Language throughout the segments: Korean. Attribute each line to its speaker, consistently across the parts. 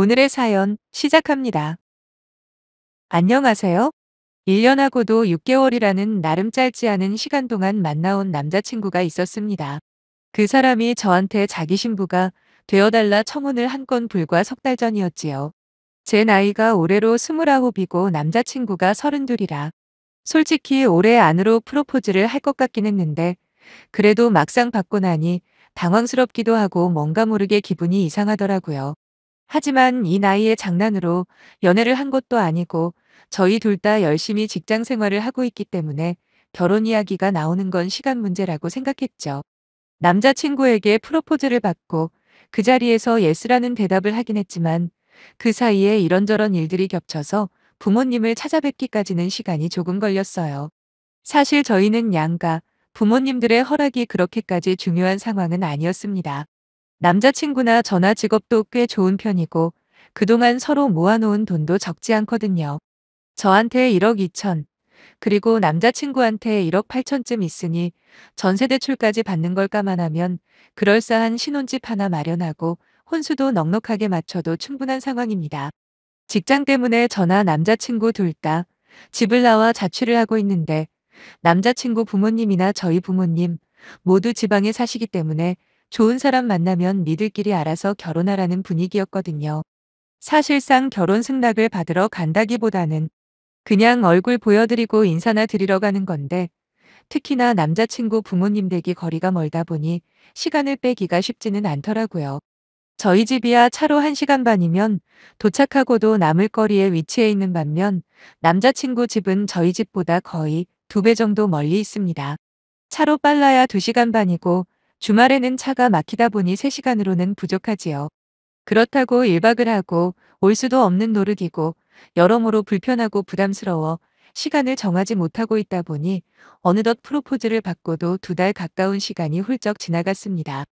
Speaker 1: 오늘의 사연 시작합니다. 안녕하세요. 1년하고도 6개월이라는 나름 짧지 않은 시간 동안 만나온 남자친구가 있었습니다. 그 사람이 저한테 자기 신부가 되어달라 청혼을 한 건 불과 석 달 전이었지요. 제 나이가 올해로 29이고 남자친구가 32이라 솔직히 올해 안으로 프로포즈를 할 것 같긴 했는데 그래도 막상 받고 나니 당황스럽기도 하고 뭔가 모르게 기분이 이상하더라고요. 하지만 이 나이에 장난으로 연애를 한 것도 아니고 저희 둘 다 열심히 직장 생활을 하고 있기 때문에 결혼 이야기가 나오는 건 시간 문제라고 생각했죠. 남자친구에게 프로포즈를 받고 그 자리에서 예스라는 대답을 하긴 했지만 그 사이에 이런저런 일들이 겹쳐서 부모님을 찾아뵙기까지는 시간이 조금 걸렸어요. 사실 저희는 양가 부모님들의 허락이 그렇게까지 중요한 상황은 아니었습니다. 남자친구나 저나 직업도 꽤 좋은 편이고 그동안 서로 모아놓은 돈도 적지 않거든요. 저한테 1억 2천, 그리고 남자친구한테 1억 8천쯤 있으니 전세 대출까지 받는 걸 감안하면 그럴싸한 신혼집 하나 마련하고 혼수도 넉넉하게 맞춰도 충분한 상황입니다. 직장 때문에 저나 남자친구 둘 다 집을 나와 자취를 하고 있는데 남자친구 부모님이나 저희 부모님 모두 지방에 사시기 때문에 좋은 사람 만나면 니들끼리 알아서 결혼하라는 분위기였거든요. 사실상 결혼 승낙을 받으러 간다기보다는 그냥 얼굴 보여드리고 인사나 드리러 가는 건데 특히나 남자친구 부모님 댁이 거리가 멀다 보니 시간을 빼기가 쉽지는 않더라고요. 저희 집이야 차로 1시간 반이면 도착하고도 남을 거리에 위치해 있는 반면 남자친구 집은 저희 집보다 거의 2배 정도 멀리 있습니다. 차로 빨라야 2시간 반이고 주말에는 차가 막히다 보니 3시간으로는 부족하지요. 그렇다고 1박을 하고 올 수도 없는 노릇이고 여러모로 불편하고 부담스러워 시간을 정하지 못하고 있다 보니 어느덧 프로포즈를 받고도 2달 가까운 시간이 훌쩍 지나갔습니다.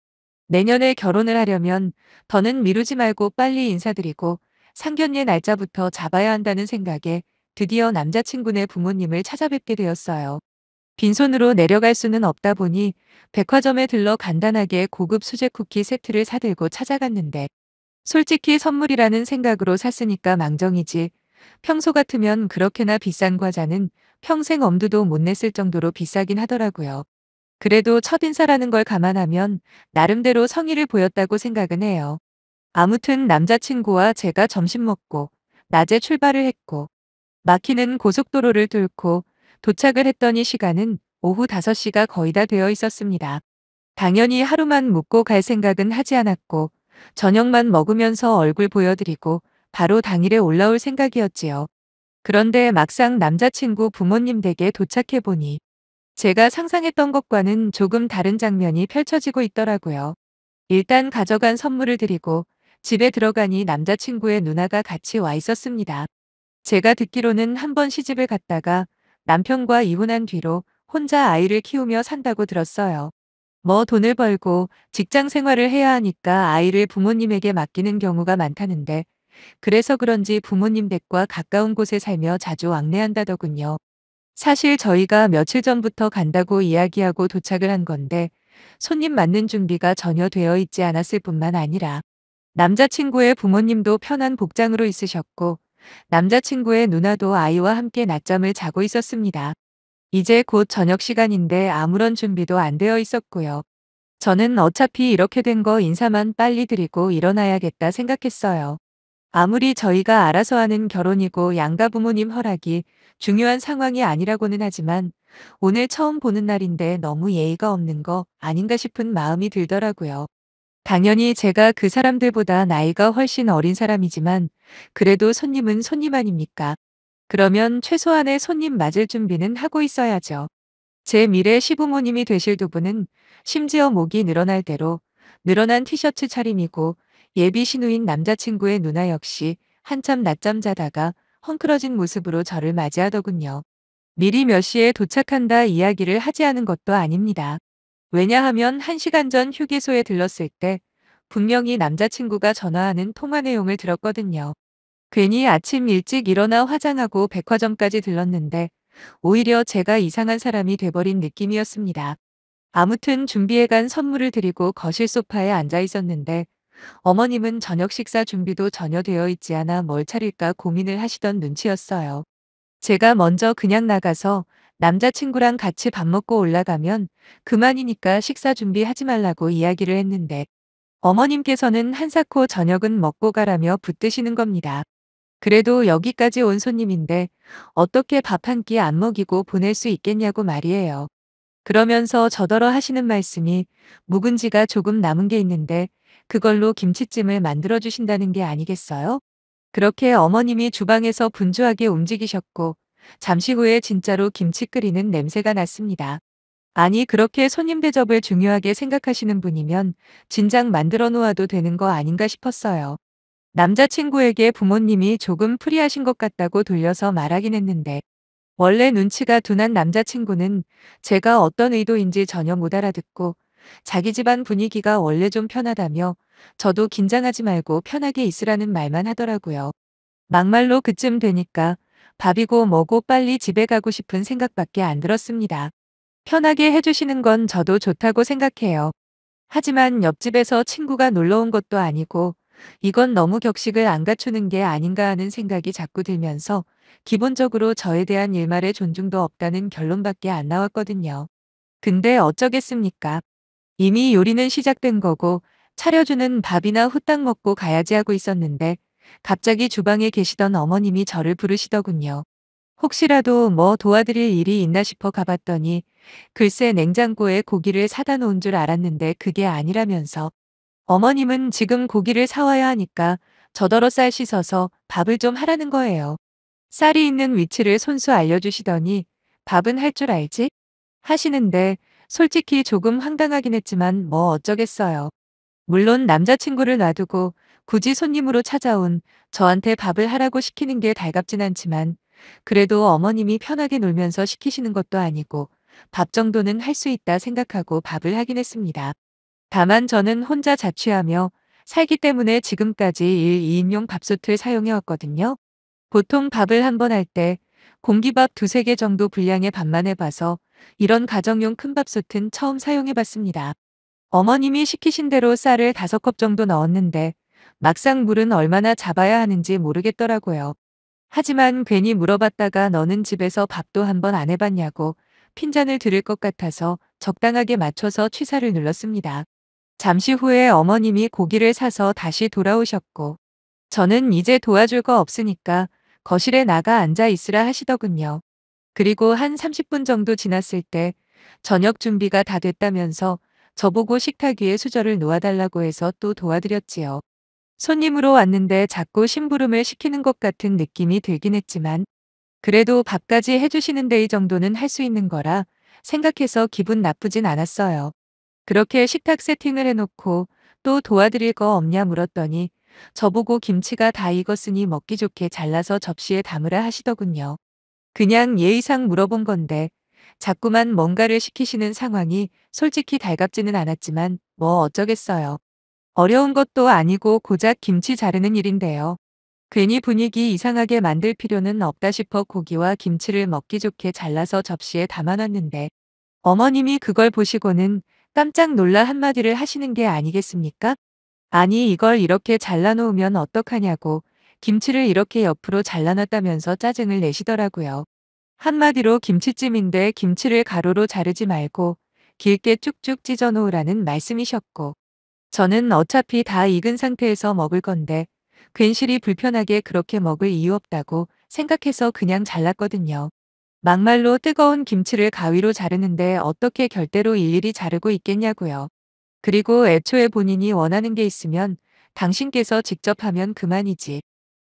Speaker 1: 내년에 결혼을 하려면 더는 미루지 말고 빨리 인사드리고 상견례 날짜부터 잡아야 한다는 생각에 드디어 남자친구네 부모님을 찾아뵙게 되었어요. 빈손으로 내려갈 수는 없다 보니 백화점에 들러 간단하게 고급 수제 쿠키 세트를 사들고 찾아갔는데 솔직히 선물이라는 생각으로 샀으니까 망정이지 평소 같으면 그렇게나 비싼 과자는 평생 엄두도 못 냈을 정도로 비싸긴 하더라고요. 그래도 첫인사라는 걸 감안하면 나름대로 성의를 보였다고 생각은 해요. 아무튼 남자친구와 제가 점심 먹고 낮에 출발을 했고 막히는 고속도로를 뚫고 도착을 했더니 시간은 오후 5시가 거의 다 되어 있었습니다. 당연히 하루만 묵고 갈 생각은 하지 않았고 저녁만 먹으면서 얼굴 보여드리고 바로 당일에 올라올 생각이었지요. 그런데 막상 남자친구 부모님 댁에 도착해보니 제가 상상했던 것과는 조금 다른 장면이 펼쳐지고 있더라고요. 일단 가져간 선물을 드리고 집에 들어가니 남자친구의 누나가 같이 와 있었습니다. 제가 듣기로는 한 번 시집을 갔다가 남편과 이혼한 뒤로 혼자 아이를 키우며 산다고 들었어요. 뭐 돈을 벌고 직장 생활을 해야 하니까 아이를 부모님에게 맡기는 경우가 많다는데 그래서 그런지 부모님 댁과 가까운 곳에 살며 자주 왕래한다더군요. 사실 저희가 며칠 전부터 간다고 이야기하고 도착을 한 건데 손님 맞는 준비가 전혀 되어 있지 않았을 뿐만 아니라 남자친구의 부모님도 편한 복장으로 있으셨고 남자친구의 누나도 아이와 함께 낮잠을 자고 있었습니다. 이제 곧 저녁 시간인데 아무런 준비도 안 되어 있었고요. 저는 어차피 이렇게 된 거 인사만 빨리 드리고 일어나야겠다 생각했어요. 아무리 저희가 알아서 하는 결혼이고 양가 부모님 허락이 중요한 상황이 아니라고는 하지만 오늘 처음 보는 날인데 너무 예의가 없는 거 아닌가 싶은 마음이 들더라고요. 당연히 제가 그 사람들보다 나이가 훨씬 어린 사람이지만 그래도 손님은 손님 아닙니까? 그러면 최소한의 손님 맞을 준비는 하고 있어야죠. 제 미래 시부모님이 되실 두 분은 심지어 목이 늘어날 대로 늘어난 티셔츠 차림이고 예비 신우인 남자친구의 누나 역시 한참 낮잠 자다가 헝클어진 모습으로 저를 맞이하더군요. 미리 몇 시에 도착한다 이야기를 하지 않은 것도 아닙니다. 왜냐하면 1시간 전 휴게소에 들렀을 때 분명히 남자친구가 전화하는 통화 내용을 들었거든요. 괜히 아침 일찍 일어나 화장하고 백화점까지 들렀는데 오히려 제가 이상한 사람이 돼버린 느낌이었습니다. 아무튼 준비해간 선물을 드리고 거실 소파에 앉아 있었는데 어머님은 저녁 식사 준비도 전혀 되어 있지 않아 뭘 차릴까 고민을 하시던 눈치였어요. 제가 먼저 그냥 나가서 남자친구랑 같이 밥 먹고 올라가면 그만이니까 식사 준비하지 말라고 이야기를 했는데 어머님께서는 한사코 저녁은 먹고 가라며 붙드시는 겁니다. 그래도 여기까지 온 손님인데 어떻게 밥 한 끼 안 먹이고 보낼 수 있겠냐고 말이에요. 그러면서 저더러 하시는 말씀이 묵은지가 조금 남은 게 있는데 그걸로 김치찜을 만들어 주신다는 게 아니겠어요? 그렇게 어머님이 주방에서 분주하게 움직이셨고 잠시 후에 진짜로 김치 끓이는 냄새가 났습니다. 아니 그렇게 손님 대접을 중요하게 생각하시는 분이면 진작 만들어 놓아도 되는 거 아닌가 싶었어요. 남자친구에게 부모님이 조금 프리하신 것 같다고 돌려서 말하긴 했는데 원래 눈치가 둔한 남자친구는 제가 어떤 의도인지 전혀 못 알아듣고 자기 집안 분위기가 원래 좀 편하다며 저도 긴장하지 말고 편하게 있으라는 말만 하더라고요. 막말로 그쯤 되니까 밥이고 뭐고 빨리 집에 가고 싶은 생각밖에 안 들었습니다. 편하게 해주시는 건 저도 좋다고 생각해요. 하지만 옆집에서 친구가 놀러 온 것도 아니고 이건 너무 격식을 안 갖추는 게 아닌가 하는 생각이 자꾸 들면서 기본적으로 저에 대한 일말의 존중도 없다는 결론밖에 안 나왔거든요. 근데 어쩌겠습니까? 이미 요리는 시작된 거고 차려주는 밥이나 후딱 먹고 가야지 하고 있었는데 갑자기 주방에 계시던 어머님이 저를 부르시더군요. 혹시라도 뭐 도와드릴 일이 있나 싶어 가봤더니 글쎄 냉장고에 고기를 사다 놓은 줄 알았는데 그게 아니라면서 어머님은 지금 고기를 사와야 하니까 저더러 쌀 씻어서 밥을 좀 하라는 거예요. 쌀이 있는 위치를 손수 알려주시더니 밥은 할 줄 알지? 하시는데 솔직히 조금 황당하긴 했지만 뭐 어쩌겠어요. 물론 남자친구를 놔두고 굳이 손님으로 찾아온 저한테 밥을 하라고 시키는 게 달갑진 않지만 그래도 어머님이 편하게 놀면서 시키시는 것도 아니고 밥 정도는 할 수 있다 생각하고 밥을 하긴 했습니다. 다만 저는 혼자 자취하며 살기 때문에 지금까지 1, 2인용 밥솥을 사용해 왔거든요. 보통 밥을 한 번 할 때 공기밥 두세 개 정도 분량의 밥만 해봐서 이런 가정용 큰 밥솥은 처음 사용해 봤습니다. 어머님이 시키신 대로 쌀을 5컵 정도 넣었는데 막상 물은 얼마나 잡아야 하는지 모르겠더라고요. 하지만 괜히 물어봤다가 너는 집에서 밥도 한 번 안 해봤냐고 핀잔을 들을 것 같아서 적당하게 맞춰서 취사를 눌렀습니다. 잠시 후에 어머님이 고기를 사서 다시 돌아오셨고 저는 이제 도와줄 거 없으니까 거실에 나가 앉아 있으라 하시더군요. 그리고 한 30분 정도 지났을 때 저녁 준비가 다 됐다면서 저보고 식탁 위에 수저를 놓아달라고 해서 또 도와드렸지요. 손님으로 왔는데 자꾸 심부름을 시키는 것 같은 느낌이 들긴 했지만 그래도 밥까지 해주시는데 이 정도는 할 수 있는 거라 생각해서 기분 나쁘진 않았어요. 그렇게 식탁 세팅을 해놓고 또 도와드릴 거 없냐 물었더니 저보고 김치가 다 익었으니 먹기 좋게 잘라서 접시에 담으라 하시더군요. 그냥 예의상 물어본 건데 자꾸만 뭔가를 시키시는 상황이 솔직히 달갑지는 않았지만 뭐 어쩌겠어요. 어려운 것도 아니고 고작 김치 자르는 일인데요. 괜히 분위기 이상하게 만들 필요는 없다 싶어 고기와 김치를 먹기 좋게 잘라서 접시에 담아놨는데 어머님이 그걸 보시고는 깜짝 놀라 한마디를 하시는 게 아니겠습니까? 아니 이걸 이렇게 잘라놓으면 어떡하냐고 김치를 이렇게 옆으로 잘라놨다면서 짜증을 내시더라고요. 한마디로 김치찜인데 김치를 가로로 자르지 말고 길게 쭉쭉 찢어 놓으라는 말씀이셨고 저는 어차피 다 익은 상태에서 먹을 건데 괜시리 불편하게 그렇게 먹을 이유 없다고 생각해서 그냥 잘랐거든요. 막말로 뜨거운 김치를 가위로 자르는데 어떻게 결대로 일일이 자르고 있겠냐고요. 그리고 애초에 본인이 원하는 게 있으면 당신께서 직접 하면 그만이지.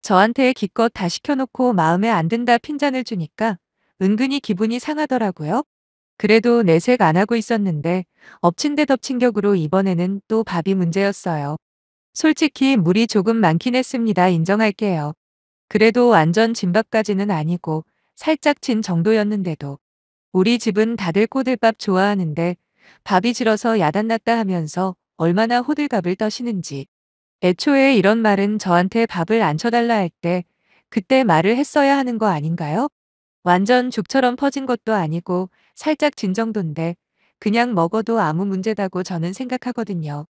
Speaker 1: 저한테 기껏 다 시켜놓고 마음에 안 든다 핀잔을 주니까 은근히 기분이 상하더라고요. 그래도 내색 안 하고 있었는데 엎친 데 덮친 격으로 이번에는 또 밥이 문제였어요. 솔직히 물이 조금 많긴 했습니다. 인정할게요. 그래도 완전 진밥까지는 아니고 살짝 진 정도였는데도 우리 집은 다들 꼬들밥 좋아하는데 밥이 질어서 야단났다 하면서 얼마나 호들갑을 떠시는지. 애초에 이런 말은 저한테 밥을 안 쳐달라 할 때 그때 말을 했어야 하는 거 아닌가요? 완전 죽처럼 퍼진 것도 아니고 살짝 진 정도인데 그냥 먹어도 아무 문제다고 저는 생각하거든요.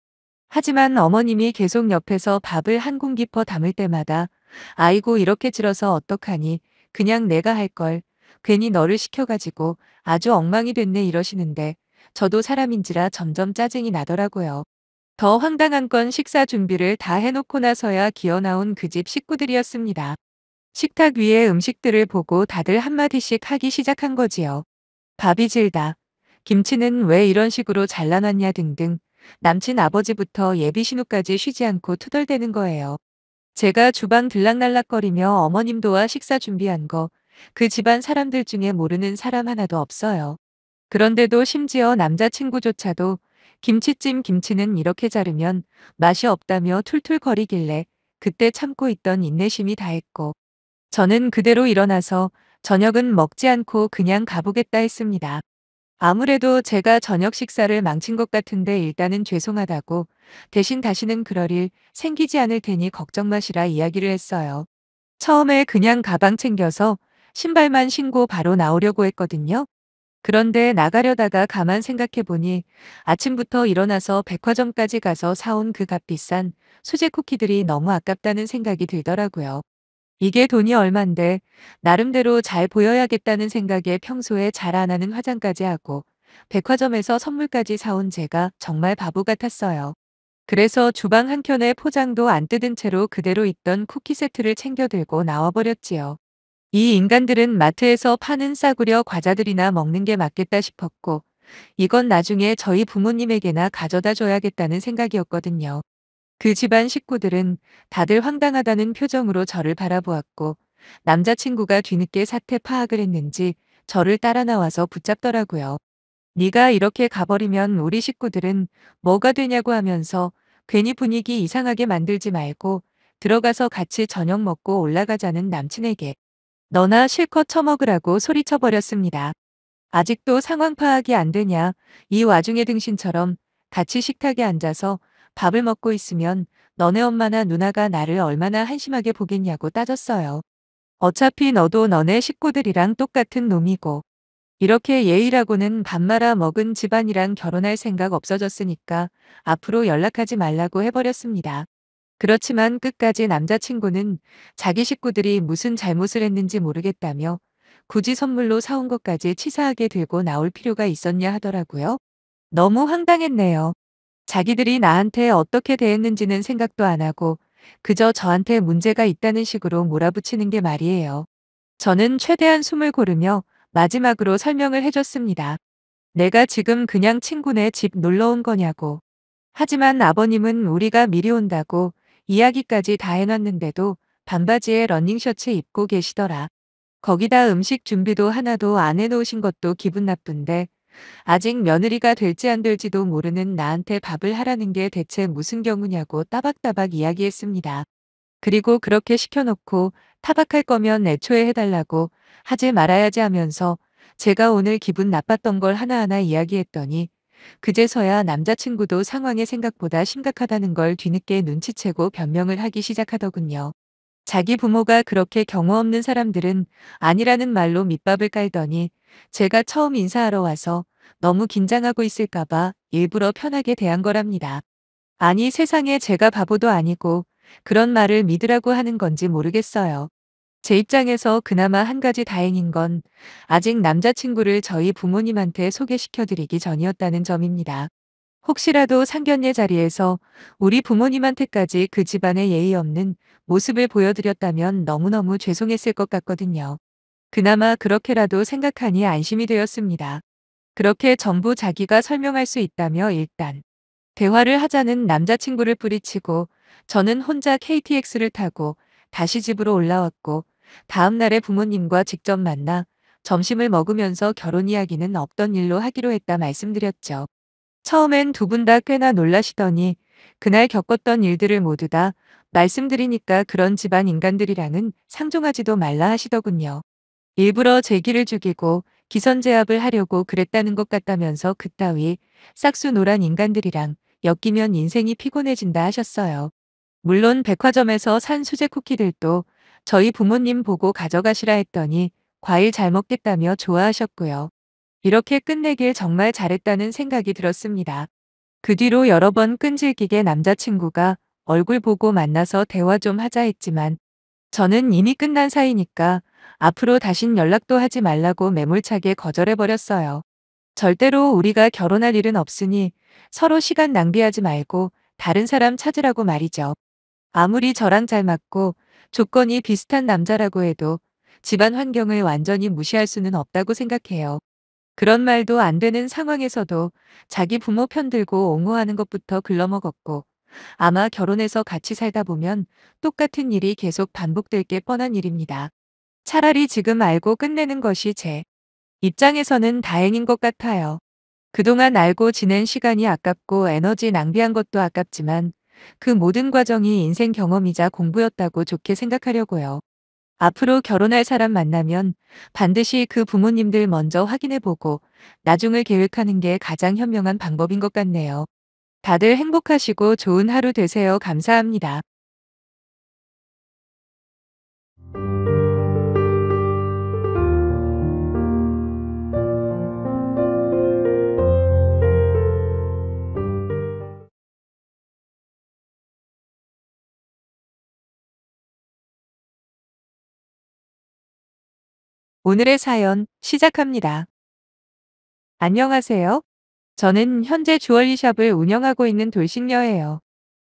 Speaker 1: 하지만 어머님이 계속 옆에서 밥을 한 공기 퍼 담을 때마다 아이고 이렇게 질어서 어떡하니 그냥 내가 할 걸 괜히 너를 시켜가지고 아주 엉망이 됐네 이러시는데 저도 사람인지라 점점 짜증이 나더라고요. 더 황당한 건 식사 준비를 다 해놓고 나서야 기어 나온 그 집 식구들이었습니다. 식탁 위에 음식들을 보고 다들 한마디씩 하기 시작한 거지요. 밥이 질다. 김치는 왜 이런 식으로 잘라놨냐 등등. 남친 아버지부터 예비 신우까지 쉬지 않고 투덜대는 거예요. 제가 주방 들락날락거리며 어머님 도와 식사 준비한 거, 그 집안 사람들 중에 모르는 사람 하나도 없어요. 그런데도 심지어 남자친구조차도 김치찜 김치는 이렇게 자르면 맛이 없다며 툴툴거리길래 그때 참고 있던 인내심이 다했고, 저는 그대로 일어나서 저녁은 먹지 않고 그냥 가보겠다 했습니다. 아무래도 제가 저녁 식사를 망친 것 같은데 일단은 죄송하다고 대신 다시는 그럴 일 생기지 않을 테니 걱정 마시라 이야기를 했어요. 처음에 그냥 가방 챙겨서 신발만 신고 바로 나오려고 했거든요. 그런데 나가려다가 가만 생각해 보니 아침부터 일어나서 백화점까지 가서 사온 그 값비싼 수제 쿠키들이 너무 아깝다는 생각이 들더라고요. 이게 돈이 얼만데 나름대로 잘 보여야겠다는 생각에 평소에 잘 안 하는 화장까지 하고 백화점에서 선물까지 사온 제가 정말 바보 같았어요. 그래서 주방 한켠에 포장도 안 뜯은 채로 그대로 있던 쿠키 세트를 챙겨 들고 나와버렸지요. 이 인간들은 마트에서 파는 싸구려 과자들이나 먹는 게 맞겠다 싶었고 이건 나중에 저희 부모님에게나 가져다 줘야겠다는 생각이었거든요. 그 집안 식구들은 다들 황당하다는 표정으로 저를 바라보았고 남자친구가 뒤늦게 사태 파악을 했는지 저를 따라 나와서 붙잡더라고요. 네가 이렇게 가버리면 우리 식구들은 뭐가 되냐고 하면서 괜히 분위기 이상하게 만들지 말고 들어가서 같이 저녁 먹고 올라가자는 남친에게 너나 실컷 처먹으라고 소리쳐버렸습니다. 아직도 상황 파악이 안 되냐. 이 와중에 등신처럼 같이 식탁에 앉아서 밥을 먹고 있으면 너네 엄마나 누나가 나를 얼마나 한심하게 보겠냐고 따졌어요. 어차피 너도 너네 식구들이랑 똑같은 놈이고 이렇게 예의라고는 밥 말아 먹은 집안이랑 결혼할 생각 없어졌으니까 앞으로 연락하지 말라고 해버렸습니다. 그렇지만 끝까지 남자친구는 자기 식구들이 무슨 잘못을 했는지 모르겠다며 굳이 선물로 사온 것까지 치사하게 들고 나올 필요가 있었냐 하더라고요. 너무 황당했네요. 자기들이 나한테 어떻게 대했는지는 생각도 안 하고 그저 저한테 문제가 있다는 식으로 몰아붙이는 게 말이에요. 저는 최대한 숨을 고르며 마지막으로 설명을 해줬습니다. 내가 지금 그냥 친구네 집 놀러 온 거냐고. 하지만 아버님은 우리가 미리 온다고 이야기까지 다 해놨는데도 반바지에 러닝셔츠 입고 계시더라. 거기다 음식 준비도 하나도 안 해놓으신 것도 기분 나쁜데 아직 며느리가 될지 안 될지도 모르는 나한테 밥을 하라는 게 대체 무슨 경우냐고 따박따박 이야기했습니다. 그리고 그렇게 시켜놓고 타박할 거면 애초에 해달라고 하지 말아야지 하면서 제가 오늘 기분 나빴던 걸 하나하나 이야기했더니 그제서야 남자친구도 상황이 생각보다 심각하다는 걸 뒤늦게 눈치채고 변명을 하기 시작하더군요. 자기 부모가 그렇게 경우 없는 사람들은 아니라는 말로 밑밥을 깔더니 제가 처음 인사하러 와서 너무 긴장하고 있을까봐 일부러 편하게 대한 거랍니다. 아니 세상에 제가 바보도 아니고 그런 말을 믿으라고 하는 건지 모르겠어요. 제 입장에서 그나마 한 가지 다행인 건 아직 남자친구를 저희 부모님한테 소개시켜드리기 전이었다는 점입니다. 혹시라도 상견례 자리에서 우리 부모님한테까지 그 집안의 예의 없는 모습을 보여드렸다면 너무너무 죄송했을 것 같거든요. 그나마 그렇게라도 생각하니 안심이 되었습니다. 그렇게 전부 자기가 설명할 수 있다며 일단 대화를 하자는 남자친구를 뿌리치고 저는 혼자 KTX를 타고 다시 집으로 올라왔고 다음 날에 부모님과 직접 만나 점심을 먹으면서 결혼 이야기는 없던 일로 하기로 했다 말씀드렸죠. 처음엔 두 분 다 꽤나 놀라시더니 그날 겪었던 일들을 모두 다 말씀드리니까 그런 집안 인간들이랑은 상종하지도 말라 하시더군요. 일부러 제 기를 죽이고 기선제압을 하려고 그랬다는 것 같다면서 그따위 싹수 노란 인간들이랑 엮이면 인생이 피곤해진다 하셨어요. 물론 백화점에서 산 수제 쿠키들도 저희 부모님 보고 가져가시라 했더니 과일 잘 먹겠다며 좋아하셨고요. 이렇게 끝내길 정말 잘했다는 생각이 들었습니다. 그 뒤로 여러 번 끈질기게 남자친구가 얼굴 보고 만나서 대화 좀 하자 했지만 저는 이미 끝난 사이니까 앞으로 다신 연락도 하지 말라고 매몰차게 거절해버렸어요. 절대로 우리가 결혼할 일은 없으니 서로 시간 낭비하지 말고 다른 사람 찾으라고 말이죠. 아무리 저랑 잘 맞고 조건이 비슷한 남자라고 해도 집안 환경을 완전히 무시할 수는 없다고 생각해요. 그런 말도 안 되는 상황에서도 자기 부모 편들고 옹호하는 것부터 글러먹었고 아마 결혼해서 같이 살다 보면 똑같은 일이 계속 반복될 게 뻔한 일입니다. 차라리 지금 알고 끝내는 것이 제 입장에서는 다행인 것 같아요. 그동안 알고 지낸 시간이 아깝고 에너지 낭비한 것도 아깝지만 그 모든 과정이 인생 경험이자 공부였다고 좋게 생각하려고요. 앞으로 결혼할 사람 만나면 반드시 그 부모님들 먼저 확인해보고 나중을 계획하는 게 가장 현명한 방법인 것 같네요. 다들 행복하시고 좋은 하루 되세요. 감사합니다. 오늘의 사연 시작합니다. 안녕하세요. 저는 현재 주얼리샵을 운영하고 있는 돌싱녀예요.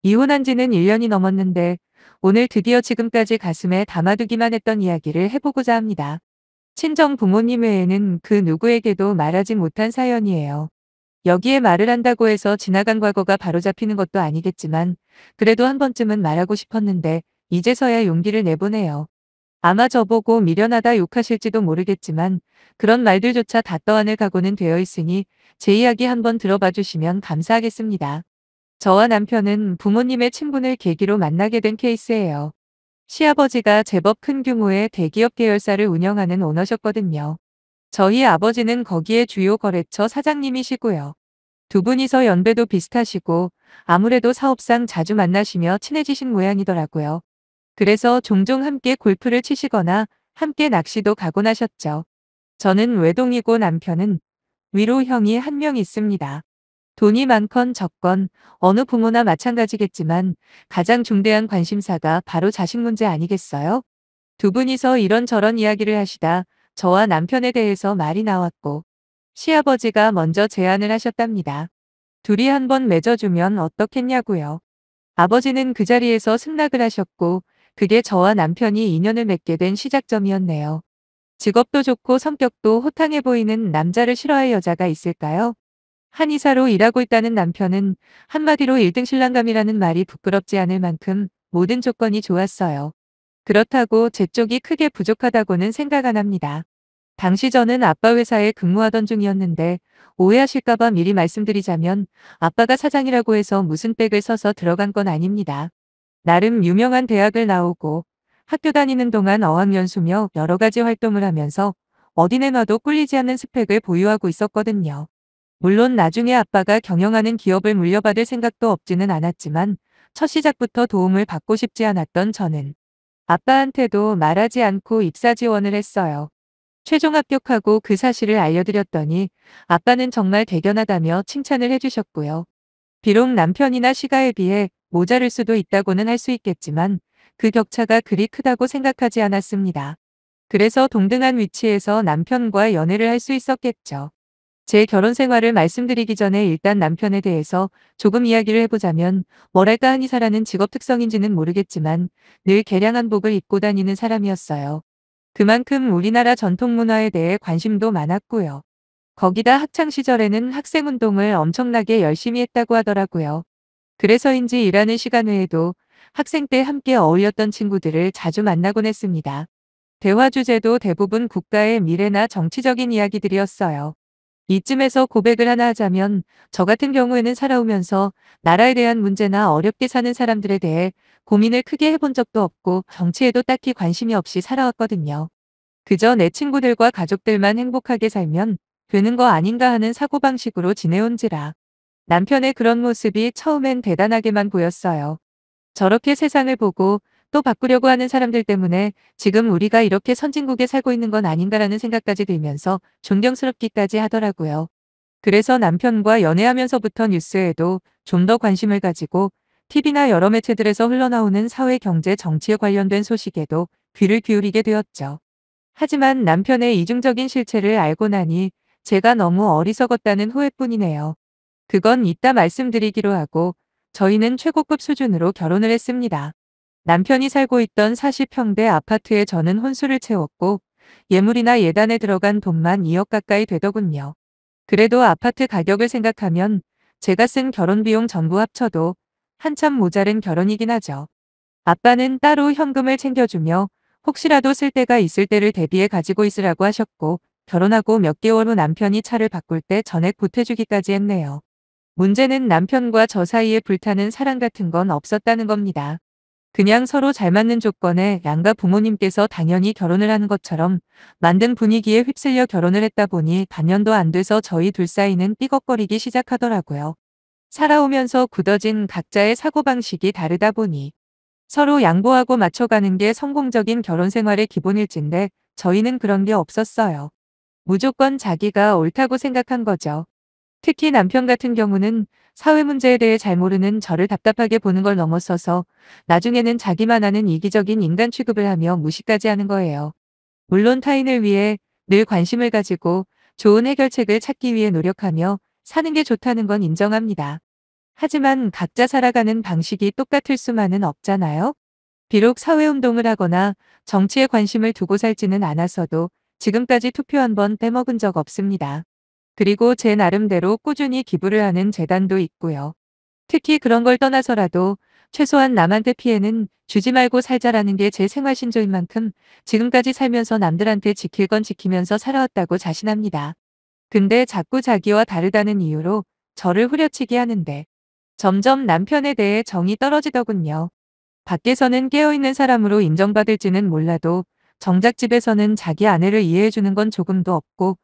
Speaker 1: 이혼한 지는 1년이 넘었는데 오늘 드디어 지금까지 가슴에 담아두기만 했던 이야기를 해보고자 합니다. 친정 부모님 외에는 그 누구에게도 말하지 못한 사연이에요. 여기에 말을 한다고 해서 지나간 과거가 바로잡히는 것도 아니겠지만 그래도 한 번쯤은 말하고 싶었는데 이제서야 용기를 내보네요. 아마 저보고 미련하다 욕하실지도 모르겠지만 그런 말들조차 다 떠안을 각오는 되어 있으니 제 이야기 한번 들어봐 주시면 감사하겠습니다. 저와 남편은 부모님의 친분을 계기로 만나게 된 케이스예요. 시아버지가 제법 큰 규모의 대기업 계열사를 운영하는 오너셨거든요. 저희 아버지는 거기에 주요 거래처 사장님이시고요. 두 분이서 연배도 비슷하시고 아무래도 사업상 자주 만나시며 친해지신 모양이더라고요. 그래서 종종 함께 골프를 치시거나 함께 낚시도 가곤 하셨죠. 저는 외동이고 남편은 위로 형이 한 명 있습니다. 돈이 많건 적건 어느 부모나 마찬가지겠지만 가장 중대한 관심사가 바로 자식 문제 아니겠어요? 두 분이서 이런저런 이야기를 하시다 저와 남편에 대해서 말이 나왔고 시아버지가 먼저 제안을 하셨답니다. 둘이 한번 맺어주면 어떻겠냐고요. 아버지는 그 자리에서 승낙을 하셨고 그게 저와 남편이 인연을 맺게 된 시작점이었네요. 직업도 좋고 성격도 호탕해 보이는 남자를 싫어할 여자가 있을까요? 한의사로 일하고 있다는 남편은 한마디로 1등 신랑감이라는 말이 부끄럽지 않을 만큼 모든 조건이 좋았어요. 그렇다고 제 쪽이 크게 부족하다고는 생각 안 합니다. 당시 저는 아빠 회사에 근무하던 중이었는데 오해하실까봐 미리 말씀드리자면 아빠가 사장이라고 해서 무슨 빽을 서서 들어간 건 아닙니다. 나름 유명한 대학을 나오고 학교 다니는 동안 어학연수며 여러 가지 활동을 하면서 어디 내놔도 꿀리지 않는 스펙을 보유하고 있었거든요. 물론 나중에 아빠가 경영하는 기업을 물려받을 생각도 없지는 않았지만 첫 시작부터 도움을 받고 싶지 않았던 저는 아빠한테도 말하지 않고 입사 지원을 했어요. 최종 합격하고 그 사실을 알려드렸더니 아빠는 정말 대견하다며 칭찬을 해주셨고요. 비록 남편이나 시가에 비해 모자를 수도 있다고는 할 수 있겠지만 그 격차가 그리 크다고 생각하지 않았습니다. 그래서 동등한 위치에서 남편과 연애를 할 수 있었겠죠. 제 결혼 생활을 말씀드리기 전에 일단 남편에 대해서 조금 이야기를 해보자면 뭐랄까 한의사라는 직업 특성인지는 모르겠지만 늘 개량한복을 입고 다니는 사람이었어요. 그만큼 우리나라 전통 문화에 대해 관심도 많았고요. 거기다 학창 시절에는 학생운동을 엄청나게 열심히 했다고 하더라고요. 그래서인지 일하는 시간 외에도 학생 때 함께 어울렸던 친구들을 자주 만나곤 했습니다. 대화 주제도 대부분 국가의 미래나 정치적인 이야기들이었어요. 이쯤에서 고백을 하나 하자면 저 같은 경우에는 살아오면서 나라에 대한 문제나 어렵게 사는 사람들에 대해 고민을 크게 해본 적도 없고 정치에도 딱히 관심이 없이 살아왔거든요. 그저 내 친구들과 가족들만 행복하게 살면 되는 거 아닌가 하는 사고방식으로 지내온지라 남편의 그런 모습이 처음엔 대단하게만 보였어요. 저렇게 세상을 보고 또 바꾸려고 하는 사람들 때문에 지금 우리가 이렇게 선진국에 살고 있는 건 아닌가라는 생각까지 들면서 존경스럽기까지 하더라고요. 그래서 남편과 연애하면서부터 뉴스에도 좀 더 관심을 가지고 TV나 여러 매체들에서 흘러나오는 사회, 경제, 정치에 관련된 소식에도 귀를 기울이게 되었죠. 하지만 남편의 이중적인 실체를 알고 나니 제가 너무 어리석었다는 후회뿐이네요. 그건 이따 말씀드리기로 하고 저희는 최고급 수준으로 결혼을 했습니다. 남편이 살고 있던 40평대 아파트에 저는 혼수를 채웠고 예물이나 예단에 들어간 돈만 2억 가까이 되더군요. 그래도 아파트 가격을 생각하면 제가 쓴 결혼 비용 전부 합쳐도 한참 모자른 결혼이긴 하죠. 아빠는 따로 현금을 챙겨주며 혹시라도 쓸 때가 있을 때를 대비해 가지고 있으라고 하셨고 결혼하고 몇 개월 후 남편이 차를 바꿀 때 전액 보태주기까지 했네요. 문제는 남편과 저 사이에 불타는 사랑 같은 건 없었다는 겁니다. 그냥 서로 잘 맞는 조건에 양가 부모님께서 당연히 결혼을 하는 것처럼 만든 분위기에 휩쓸려 결혼을 했다 보니 반년도 안 돼서 저희 둘 사이는 삐걱거리기 시작하더라고요. 살아오면서 굳어진 각자의 사고방식이 다르다 보니 서로 양보하고 맞춰가는 게 성공적인 결혼 생활의 기본일진데 저희는 그런 게 없었어요. 무조건 자기가 옳다고 생각한 거죠. 특히 남편 같은 경우는 사회 문제에 대해 잘 모르는 저를 답답하게 보는 걸 넘어서서 나중에는 자기만 아는 이기적인 인간 취급을 하며 무시까지 하는 거예요. 물론 타인을 위해 늘 관심을 가지고 좋은 해결책을 찾기 위해 노력하며 사는 게 좋다는 건 인정합니다. 하지만 각자 살아가는 방식이 똑같을 수만은 없잖아요. 비록 사회운동을 하거나 정치에 관심을 두고 살지는 않았어도 지금까지 투표 한 번 빼먹은 적 없습니다. 그리고 제 나름대로 꾸준히 기부를 하는 재단도 있고요. 특히 그런 걸 떠나서라도 최소한 남한테 피해는 주지 말고 살자라는 게 제 생활 신조인 만큼 지금까지 살면서 남들한테 지킬 건 지키면서 살아왔다고 자신합니다. 근데 자꾸 자기와 다르다는 이유로 저를 후려치기 하는데 점점 남편에 대해 정이 떨어지더군요. 밖에서는 깨어있는 사람으로 인정받을지는 몰라도 정작 집에서는 자기 아내를 이해해주는 건 조금도 없고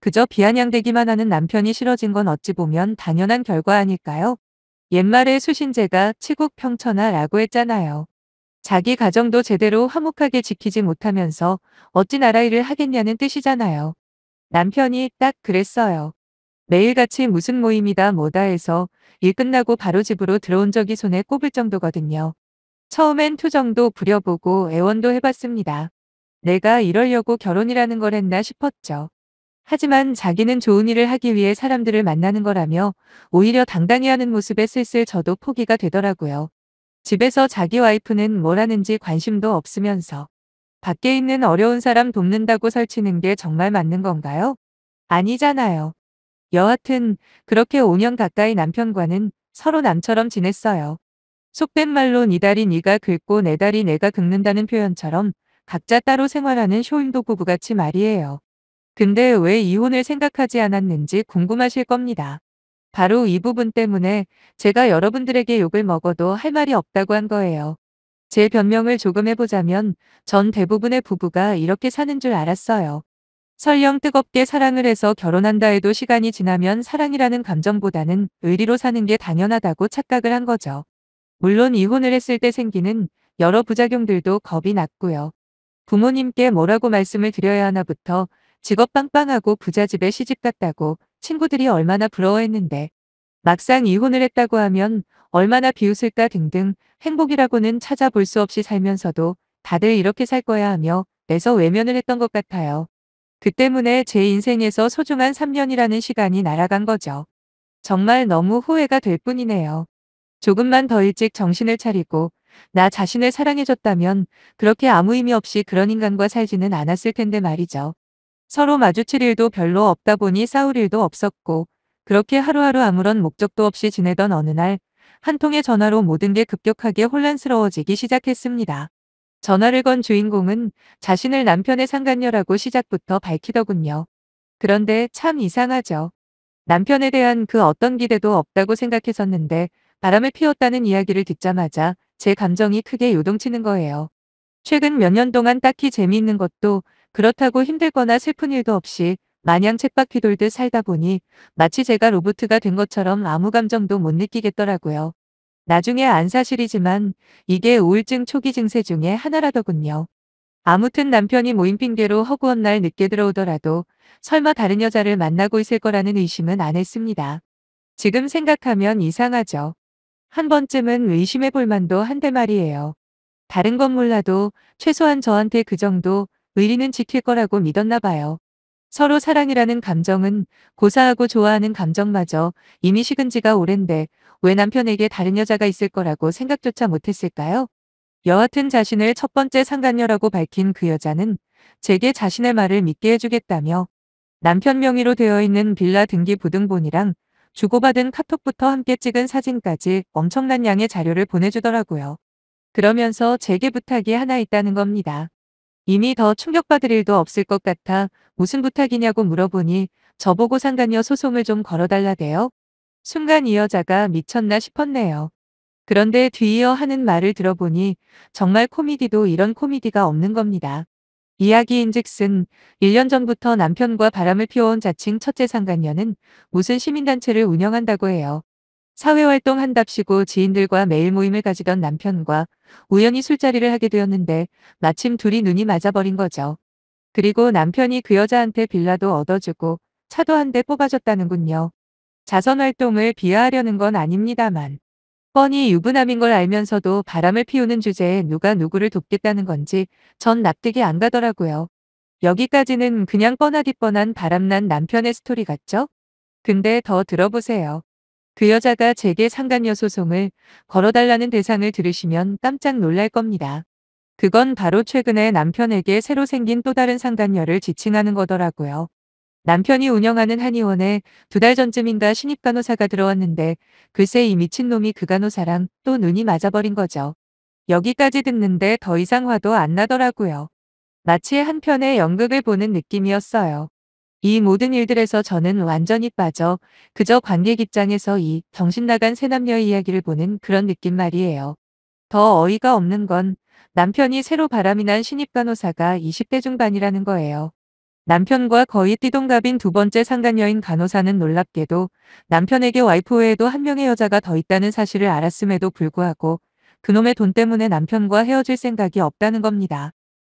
Speaker 1: 그저 비아냥대기만 하는 남편이 싫어진 건 어찌 보면 당연한 결과 아닐까요? 옛말에 수신제가 치국평천하라고 했잖아요. 자기 가정도 제대로 화목하게 지키지 못하면서 어찌 나라 일을 하겠냐는 뜻이잖아요. 남편이 딱 그랬어요. 매일같이 무슨 모임이다 뭐다 해서 일 끝나고 바로 집으로 들어온 적이 손에 꼽을 정도거든요. 처음엔 투정도 부려보고 애원도 해봤습니다. 내가 이러려고 결혼이라는 걸 했나 싶었죠. 하지만 자기는 좋은 일을 하기 위해 사람들을 만나는 거라며 오히려 당당히 하는 모습에 슬슬 저도 포기가 되더라고요. 집에서 자기 와이프는 뭘 하는지 관심도 없으면서 밖에 있는 어려운 사람 돕는다고 설치는 게 정말 맞는 건가요? 아니잖아요. 여하튼 그렇게 5년 가까이 남편과는 서로 남처럼 지냈어요. 속된 말로 니 다리 니가 긁고 내 다리 내가 긁는다는 표현처럼 각자 따로 생활하는 쇼윈도 부부같이 말이에요. 근데 왜 이혼을 생각하지 않았는지 궁금하실 겁니다. 바로 이 부분 때문에 제가 여러분들에게 욕을 먹어도 할 말이 없다고 한 거예요. 제 변명을 조금 해보자면 전 대부분의 부부가 이렇게 사는 줄 알았어요. 설령 뜨겁게 사랑을 해서 결혼한다 해도 시간이 지나면 사랑이라는 감정보다는 의리로 사는 게 당연하다고 착각을 한 거죠. 물론 이혼을 했을 때 생기는 여러 부작용들도 겁이 났고요. 부모님께 뭐라고 말씀을 드려야 하나부터 직업 빵빵하고 부잣집에 시집갔다고 친구들이 얼마나 부러워했는데 막상 이혼을 했다고 하면 얼마나 비웃을까 등등 행복이라고는 찾아볼 수 없이 살면서도 다들 이렇게 살 거야 하며 내서 외면을 했던 것 같아요. 그 때문에 제 인생에서 소중한 3년이라는 시간이 날아간 거죠. 정말 너무 후회가 될 뿐이네요. 조금만 더 일찍 정신을 차리고 나 자신을 사랑해줬다면 그렇게 아무 의미 없이 그런 인간과 살지는 않았을 텐데 말이죠. 서로 마주칠 일도 별로 없다 보니 싸울 일도 없었고 그렇게 하루하루 아무런 목적도 없이 지내던 어느 날 한 통의 전화로 모든 게 급격하게 혼란스러워지기 시작했습니다. 전화를 건 주인공은 자신을 남편의 상간녀라고 시작부터 밝히더군요. 그런데 참 이상하죠. 남편에 대한 그 어떤 기대도 없다고 생각했었는데 바람을 피웠다는 이야기를 듣자마자 제 감정이 크게 요동치는 거예요. 최근 몇 년 동안 딱히 재미있는 것도 그렇다고 힘들거나 슬픈 일도 없이 마냥 쳇바퀴 돌듯 살다 보니 마치 제가 로보트가 된 것처럼 아무 감정도 못 느끼겠더라고요. 나중에 안 사실이지만 이게 우울증 초기 증세 중에 하나라더군요. 아무튼 남편이 모임 핑계로 허구한 날 늦게 들어오더라도 설마 다른 여자를 만나고 있을 거라는 의심은 안 했습니다. 지금 생각하면 이상하죠. 한 번쯤은 의심해 볼 만도 한데 말이에요. 다른 건 몰라도 최소한 저한테 그 정도 의리는 지킬 거라고 믿었나 봐요. 서로 사랑이라는 감정은 고사하고 좋아하는 감정마저 이미 식은 지가 오랜데 왜 남편에게 다른 여자가 있을 거라고 생각조차 못했을까요? 여하튼 자신을 첫 번째 상간녀라고 밝힌 그 여자는 제게 자신의 말을 믿게 해주겠다며 남편 명의로 되어 있는 빌라 등기부등본이랑 주고받은 카톡부터 함께 찍은 사진까지 엄청난 양의 자료를 보내주더라고요. 그러면서 제게 부탁이 하나 있다는 겁니다. 이미 더 충격받을 일도 없을 것 같아 무슨 부탁이냐고 물어보니 저보고 상간녀 소송을 좀 걸어달라대요. 순간 이 여자가 미쳤나 싶었네요. 그런데 뒤이어 하는 말을 들어보니 정말 코미디도 이런 코미디가 없는 겁니다. 이야기인즉슨 1년 전부터 남편과 바람을 피워온 자칭 첫째 상간녀는 무슨 시민단체를 운영한다고 해요. 사회활동 한답시고 지인들과 매일 모임을 가지던 남편과 우연히 술자리를 하게 되었는데 마침 둘이 눈이 맞아버린 거죠. 그리고 남편이 그 여자한테 빌라도 얻어주고 차도 한 대 뽑아줬다는군요. 자선활동을 비하하려는 건 아닙니다만 뻔히 유부남인 걸 알면서도 바람을 피우는 주제에 누가 누구를 돕겠다는 건지 전 납득이 안 가더라고요. 여기까지는 그냥 뻔하디 뻔한 바람난 남편의 스토리 같죠? 근데 더 들어보세요. 그 여자가 제게 상간녀 소송을 걸어달라는 대상을 들으시면 깜짝 놀랄 겁니다. 그건 바로 최근에 남편에게 새로 생긴 또 다른 상간녀를 지칭하는 거더라고요. 남편이 운영하는 한의원에 2달 전쯤인가 신입 간호사가 들어왔는데 글쎄 이 미친놈이 그 간호사랑 또 눈이 맞아버린 거죠. 여기까지 듣는데 더 이상 화도 안 나더라고요. 마치 한 편의 연극을 보는 느낌이었어요. 이 모든 일들에서 저는 완전히 빠져 그저 관객 입장에서 이 정신 나간 새 남녀의 이야기를 보는 그런 느낌 말이에요. 더 어이가 없는 건 남편이 새로 바람이 난 신입 간호사가 20대 중반이라는 거예요. 남편과 거의 띠동갑인 두 번째 상간녀인 간호사는 놀랍게도 남편에게 와이프 외에도 한 명의 여자가 더 있다는 사실을 알았음에도 불구하고 그놈의 돈 때문에 남편과 헤어질 생각이 없다는 겁니다.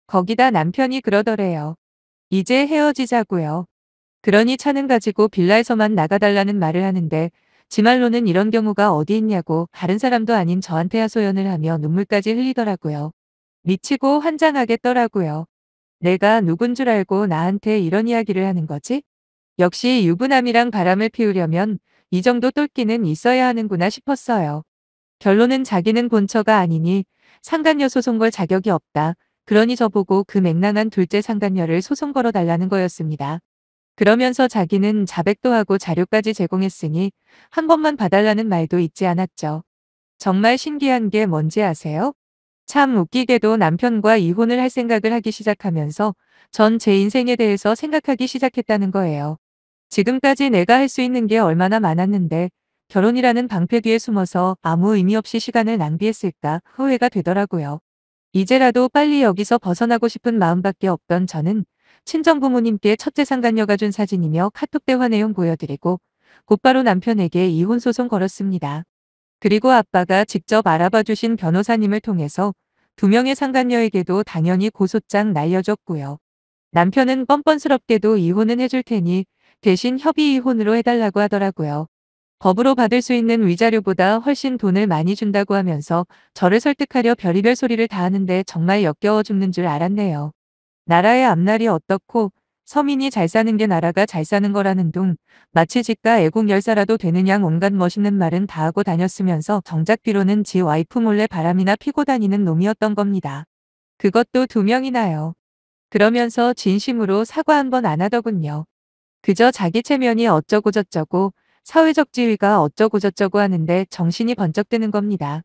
Speaker 1: 거기다 남편이 그러더래요. 이제 헤어지자고요. 그러니 차는 가지고 빌라에서만 나가달라는 말을 하는데 지 말로는 이런 경우가 어디 있냐고 다른 사람도 아닌 저한테 하소연을 하며 눈물까지 흘리더라고요. 미치고 환장하겠더라고요. 내가 누군 줄 알고 나한테 이런 이야기를 하는 거지? 역시 유부남이랑 바람을 피우려면 이 정도 똘끼는 있어야 하는구나 싶었어요. 결론은 자기는 본처가 아니니 상간녀 소송 걸 자격이 없다. 그러니 저보고 그 맹랑한 둘째 상간녀를 소송 걸어 달라는 거였습니다. 그러면서 자기는 자백도 하고 자료까지 제공했으니 한 번만 봐달라는 말도 잊지 않았죠. 정말 신기한 게 뭔지 아세요? 참 웃기게도 남편과 이혼을 할 생각을 하기 시작하면서 전 제 인생에 대해서 생각하기 시작했다는 거예요. 지금까지 내가 할 수 있는 게 얼마나 많았는데 결혼이라는 방패 뒤에 숨어서 아무 의미 없이 시간을 낭비했을까 후회가 되더라고요. 이제라도 빨리 여기서 벗어나고 싶은 마음밖에 없던 저는 친정 부모님께 첫째 상간녀가 준 사진이며 카톡 대화 내용 보여드리고 곧바로 남편에게 이혼 소송 걸었습니다. 그리고 아빠가 직접 알아봐 주신 변호사님을 통해서 2명의 상간녀에게도 당연히 고소장 날려줬고요. 남편은 뻔뻔스럽게도 이혼은 해줄 테니 대신 협의 이혼으로 해달라고 하더라고요. 법으로 받을 수 있는 위자료보다 훨씬 돈을 많이 준다고 하면서 저를 설득하려 별의별 소리를 다 하는데 정말 역겨워 죽는 줄 알았네요. 나라의 앞날이 어떻고 서민이 잘 사는 게 나라가 잘 사는 거라는 둥 마치 지가 애국 열사라도 되는 양 온갖 멋있는 말은 다 하고 다녔으면서 정작 뒤로는 지 와이프 몰래 바람이나 피고 다니는 놈이었던 겁니다. 그것도 2명이나요. 그러면서 진심으로 사과 한 번 안 하더군요. 그저 자기 체면이 어쩌고저쩌고 사회적 지위가 어쩌고저쩌고 하는데 정신이 번쩍 드는 겁니다.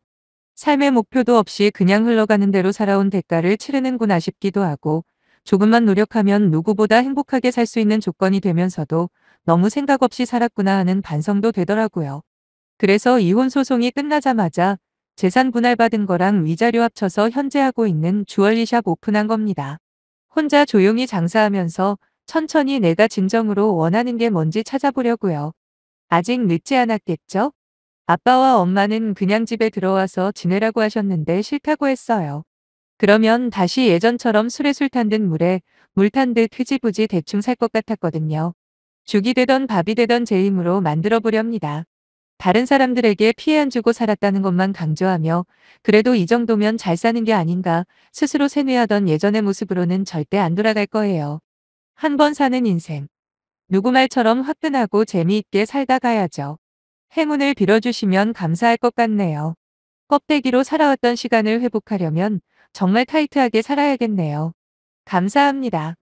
Speaker 1: 삶의 목표도 없이 그냥 흘러가는 대로 살아온 대가를 치르는구나 싶기도 하고 조금만 노력하면 누구보다 행복하게 살 수 있는 조건이 되면서도 너무 생각 없이 살았구나 하는 반성도 되더라고요. 그래서 이혼 소송이 끝나자마자 재산 분할받은 거랑 위자료 합쳐서 현재 하고 있는 주얼리샵 오픈한 겁니다. 혼자 조용히 장사하면서 천천히 내가 진정으로 원하는 게 뭔지 찾아보려고요. 아직 늦지 않았겠죠? 아빠와 엄마는 그냥 집에 들어와서 지내라고 하셨는데 싫다고 했어요. 그러면 다시 예전처럼 술에 술 탄 듯 물에 물 탄 듯 흐지부지 대충 살 것 같았거든요. 죽이 되던 밥이 되던 제 힘으로 만들어 보렵니다. 다른 사람들에게 피해 안 주고 살았다는 것만 강조하며 그래도 이 정도면 잘 사는 게 아닌가 스스로 세뇌하던 예전의 모습으로는 절대 안 돌아갈 거예요. 한 번 사는 인생. 누구 말처럼 화끈하고 재미있게 살다 가야죠. 행운을 빌어주시면 감사할 것 같네요. 껍데기로 살아왔던 시간을 회복하려면 정말 타이트하게 살아야겠네요. 감사합니다.